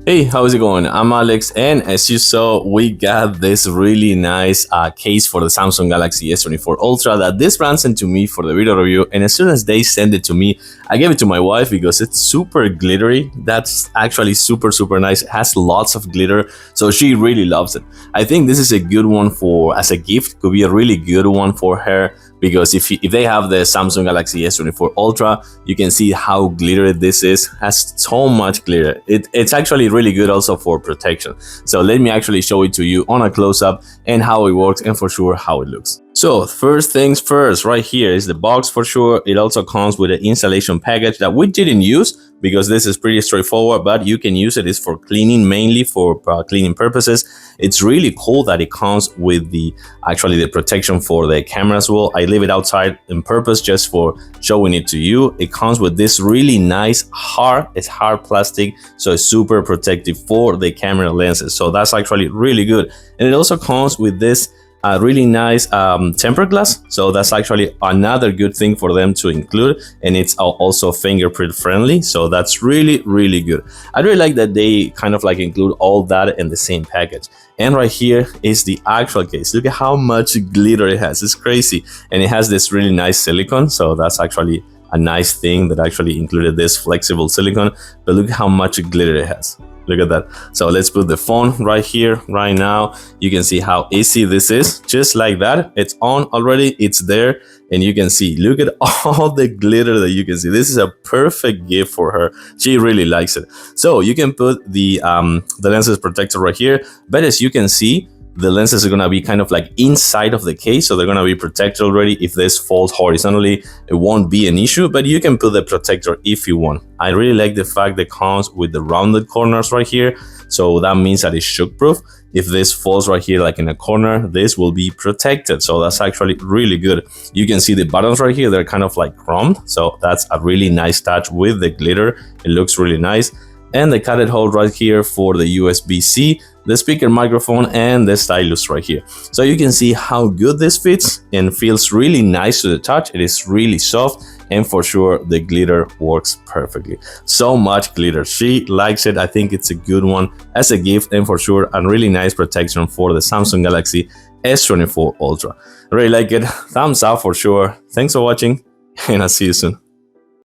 Hey, how's it going? I'm Alex, and as you saw, we got this really nice case for the Samsung Galaxy S24 Ultra that this brand sent to me for the video review. And as soon as they sent it to me, I gave it to my wife because it's super glittery. That's actually super nice. It has lots of glitter, so she really loves it. I think this is a good one for as a gift. Could be a really good one for her because if they have the Samsung Galaxy S24 Ultra, you can see how glittery this is. Has so much glitter. It's actually really good also for protection. So let me actually show it to you on a close-up and how it works and for sure how it looks. So first things first, right here is the box for sure. It also comes with an installation package that we didn't use because this is pretty straightforward, but you can use it. It's for cleaning, mainly for cleaning purposes. It's really cool that it comes with the protection for the camera as well. I leave it outside in purpose just for showing it to you. It comes with this really nice it's hard plastic, so it's super protective for the camera lenses. So that's actually really good. And it also comes with this really nice tempered glass, so that's actually another good thing for them to include, and it's also fingerprint friendly, so that's really good. I really like that they kind of like include all that in the same package. And right here is the actual case. Look at how much glitter it has. It's crazy, and it has this really nice silicone, so that's actually a nice thing that actually included this flexible silicone. But look at how much glitter it has. Look at that. So let's put the phone right here, right now. You can see how easy this is. Just like that. It's on already. It's there. And you can see, look at all the glitter that you can see. This is a perfect gift for her. She really likes it. So you can put the lenses protector right here. But as you can see, the lenses are going to be kind of like inside of the case, so they're going to be protected already. If this falls horizontally, it won't be an issue, but you can put the protector if you want. I really like the fact that it comes with the rounded corners right here, so that means that it's shock proof. If this falls right here like in a corner, this will be protected, so that's actually really good. You can see the buttons right here, they're kind of like chromed, so that's a really nice touch with the glitter. It looks really nice. And the cadet hole right here for the USB-C, the speaker microphone, and the stylus right here. So you can see how good this fits and feels really nice to the touch. It is really soft, and for sure the glitter works perfectly. So much glitter. She likes it. I think it's a good one as a gift, and for sure a really nice protection for the Samsung Galaxy S24 Ultra. I really like it. Thumbs up for sure. Thanks for watching, and I'll see you soon.